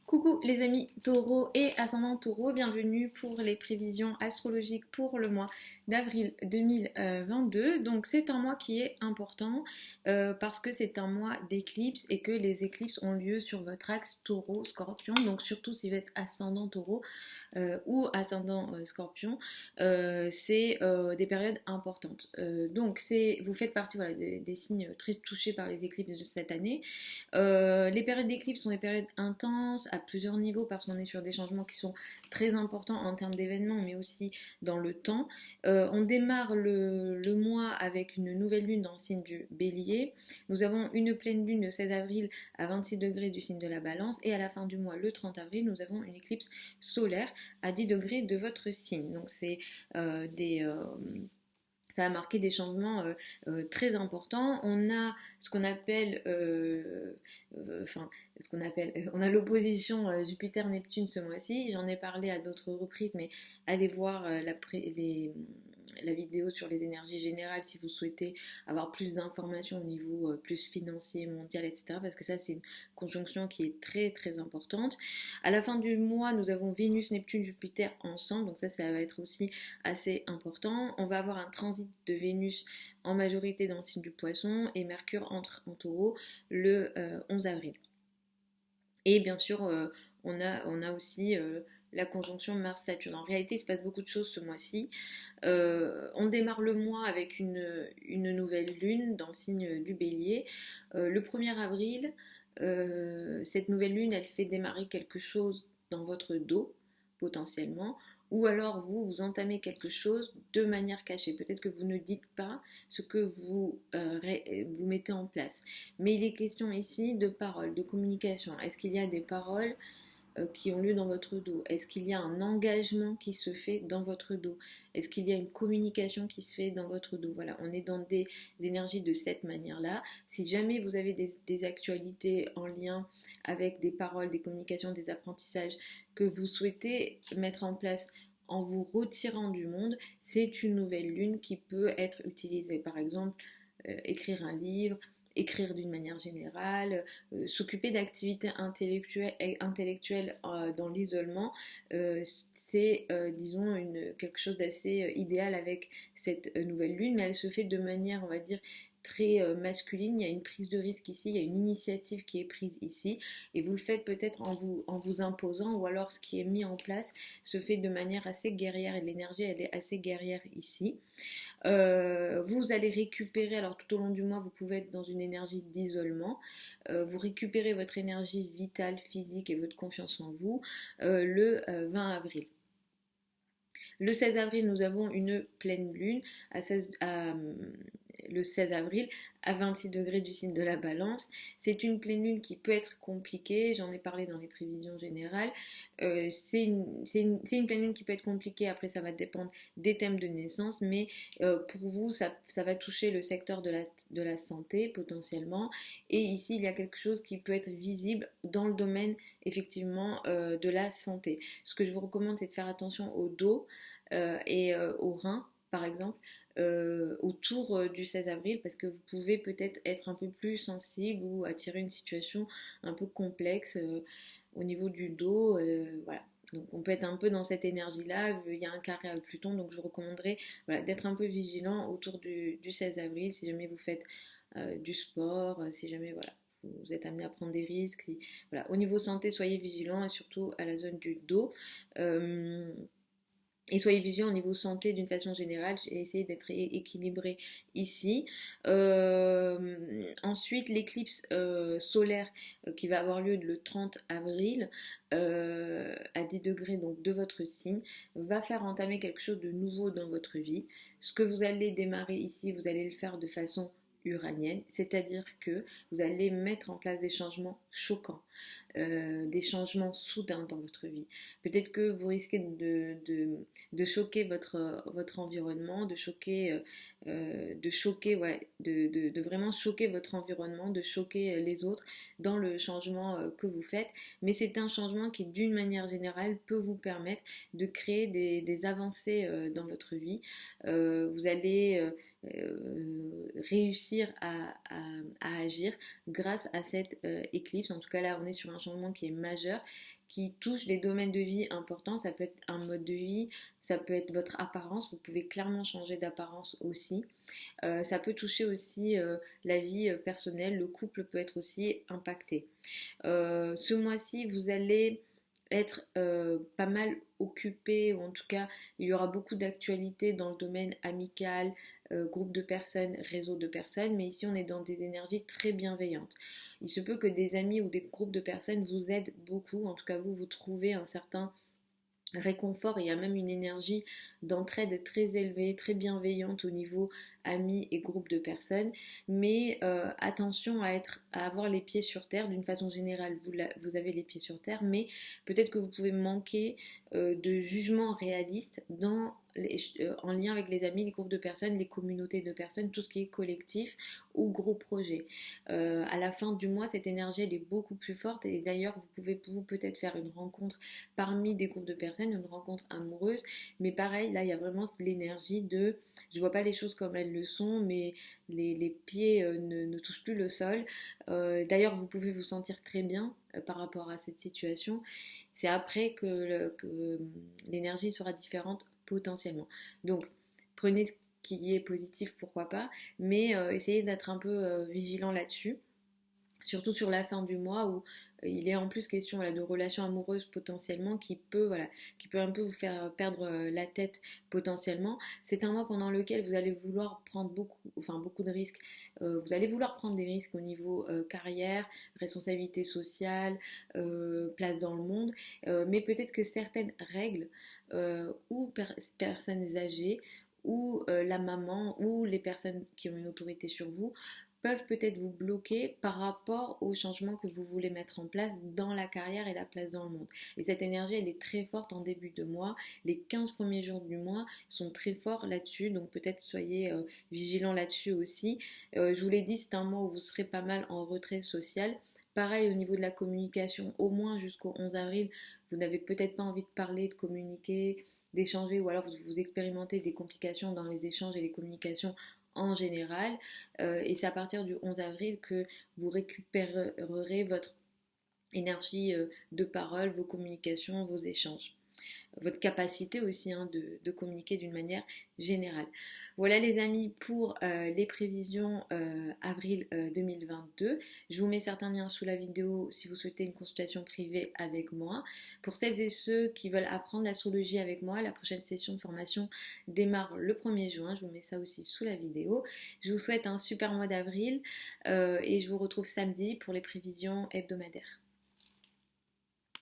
Coucou les amis taureaux et ascendant taureau, bienvenue pour les prévisions astrologiques pour le mois d'avril 2022. Donc c'est un mois qui est important parce que c'est un mois d'éclipse et que les éclipses ont lieu sur votre axe taureau-scorpion. Donc surtout si vous êtes ascendant taureau ou ascendant scorpion, c'est des périodes importantes. Donc vous faites partie voilà, des signes très touchés par les éclipses de cette année. Les périodes d'éclipse sont des périodes intenses à plusieurs niveaux parce qu'on est sur des changements qui sont très importants en termes d'événements mais aussi dans le temps. On démarre le mois avec une nouvelle lune dans le signe du Bélier. Nous avons une pleine lune le 16 avril à 26 degrés du signe de la Balance et à la fin du mois, le 30 avril, nous avons une éclipse solaire à 10 degrés de votre signe. Donc c'est ça a marqué des changements très importants. On a ce qu'on appelle, on a l'opposition Jupiter-Neptune ce mois-ci. J'en ai parlé à d'autres reprises, mais allez voir la vidéo sur les énergies générales si vous souhaitez avoir plus d'informations au niveau plus financier, mondial, etc. Parce que ça, c'est une conjonction qui est très très importante. À la fin du mois, nous avons Vénus, Neptune, Jupiter ensemble. Donc ça va être aussi assez important. On va avoir un transit de Vénus en majorité dans le signe du Poisson et Mercure entre en Taureau le 11 avril. Et bien sûr, on a aussi la conjonction Mars-Saturne. En réalité, il se passe beaucoup de choses ce mois-ci. On démarre le mois avec une nouvelle lune dans le signe du Bélier. Le 1er avril, cette nouvelle lune, elle fait démarrer quelque chose dans votre dos, potentiellement, ou alors vous entamez quelque chose de manière cachée. Peut-être que vous ne dites pas ce que vous mettez en place. Mais il est question ici de paroles, de communication. Est-ce qu'il y a des paroles qui ont lieu dans votre dos? Est-ce qu'il y a un engagement qui se fait dans votre dos? Est-ce qu'il y a une communication qui se fait dans votre dos? Voilà, on est dans des énergies de cette manière-là. Si jamais vous avez des actualités en lien avec des paroles, des communications, des apprentissages que vous souhaitez mettre en place en vous retirant du monde, c'est une nouvelle lune qui peut être utilisée. Par exemple, écrire un livre, écrire d'une manière générale, s'occuper d'activités intellectuelles dans l'isolement, c'est, disons, quelque chose d'assez idéal avec cette nouvelle lune, mais elle se fait de manière, on va dire, très masculine. Il y a une prise de risque ici, il y a une initiative qui est prise ici, et vous le faites peut-être en vous imposant, ou alors ce qui est mis en place se fait de manière assez guerrière, et l'énergie, elle est assez guerrière ici. Vous allez récupérer, alors tout au long du mois, vous pouvez être dans une énergie d'isolement. Vous récupérez votre énergie vitale, physique et votre confiance en vous le 20 avril. Le 16 avril, nous avons une pleine lune le 16 avril à 26 degrés du signe de la Balance. C'est une pleine lune qui peut être compliquée, j'en ai parlé dans les prévisions générales. C'est une pleine lune qui peut être compliquée, après ça va dépendre des thèmes de naissance, mais pour vous, ça va toucher le secteur de la santé potentiellement. Et ici, il y a quelque chose qui peut être visible dans le domaine effectivement de la santé. Ce que je vous recommande, c'est de faire attention au dos et aux reins, par exemple, autour du 16 avril, parce que vous pouvez peut-être être un peu plus sensible ou attirer une situation un peu complexe au niveau du dos. Voilà. Donc on peut être un peu dans cette énergie-là. Il y a un carré à Pluton, donc je vous recommanderais voilà, d'être un peu vigilant autour du 16 avril si jamais vous faites du sport, si jamais voilà, vous êtes amené à prendre des risques. Voilà. Au niveau santé, soyez vigilant et surtout à la zone du dos. Et soyez vigilants au niveau santé d'une façon générale et essayez d'être équilibré ici. Ensuite, l'éclipse solaire qui va avoir lieu le 30 avril à 10 degrés donc, de votre signe va faire entamer quelque chose de nouveau dans votre vie. Ce que vous allez démarrer ici, vous allez le faire de façon uranienne, c'est-à-dire que vous allez mettre en place des changements choquants, des changements soudains dans votre vie. Peut-être que vous risquez de choquer votre environnement, de choquer de choquer, ouais, de vraiment choquer votre environnement, de choquer les autres dans le changement que vous faites. Mais c'est un changement qui, d'une manière générale, peut vous permettre de créer des avancées dans votre vie. Vous allez réussir à agir grâce à cette éclipse. En tout cas, là, on est sur un changement qui est majeur, qui touche des domaines de vie importants. Ça peut être un mode de vie, ça peut être votre apparence. Vous pouvez clairement changer d'apparence aussi. Ça peut toucher aussi la vie personnelle. Le couple peut être aussi impacté. Ce mois-ci, vous allez être pas mal occupé, ou en tout cas, il y aura beaucoup d'actualités dans le domaine amical, groupe de personnes, réseau de personnes, mais ici on est dans des énergies très bienveillantes. Il se peut que des amis ou des groupes de personnes vous aident beaucoup, en tout cas vous trouvez un certain réconfort, et il y a même une énergie d'entraide très élevée, très bienveillante au niveau amis et groupe de personnes, mais attention à avoir les pieds sur terre. D'une façon générale, vous avez les pieds sur terre, mais peut-être que vous pouvez manquer de jugement réaliste en lien avec les amis, les groupes de personnes, les communautés de personnes, tout ce qui est collectif ou gros projet. À la fin du mois, cette énergie elle est beaucoup plus forte, et d'ailleurs vous pouvez peut-être faire une rencontre parmi des groupes de personnes, une rencontre amoureuse, mais pareil, là il y a vraiment l'énergie de je vois pas les choses comme elles le sont, mais les pieds ne touchent plus le sol. D'ailleurs, vous pouvez vous sentir très bien par rapport à cette situation. C'est après que l'énergie sera différente potentiellement. Donc, prenez ce qui est positif, pourquoi pas, mais essayez d'être un peu vigilant là-dessus, surtout sur la fin du mois où il est en plus question voilà, de relations amoureuses potentiellement qui peut un peu vous faire perdre la tête potentiellement. C'est un mois pendant lequel vous allez vouloir prendre beaucoup de risques. Vous allez vouloir prendre des risques au niveau carrière, responsabilité sociale, place dans le monde, mais peut-être que certaines règles ou personnes âgées ou la maman ou les personnes qui ont une autorité sur vous peuvent peut-être vous bloquer par rapport aux changements que vous voulez mettre en place dans la carrière et la place dans le monde. Et cette énergie, elle est très forte en début de mois. Les 15 premiers jours du mois sont très forts là-dessus, donc peut-être soyez vigilants là-dessus aussi. Je vous l'ai dit, c'est un mois où vous serez pas mal en retrait social. Pareil au niveau de la communication, au moins jusqu'au 11 avril, vous n'avez peut-être pas envie de parler, de communiquer, d'échanger, ou alors vous expérimentez des complications dans les échanges et les communications en général, et c'est à partir du 11 avril que vous récupérerez votre énergie de parole, vos communications, vos échanges, votre capacité aussi de communiquer d'une manière générale. Voilà les amis pour les prévisions avril 2022. Je vous mets certains liens sous la vidéo si vous souhaitez une consultation privée avec moi. Pour celles et ceux qui veulent apprendre l'astrologie avec moi, la prochaine session de formation démarre le 1er juin. Je vous mets ça aussi sous la vidéo. Je vous souhaite un super mois d'avril et je vous retrouve samedi pour les prévisions hebdomadaires.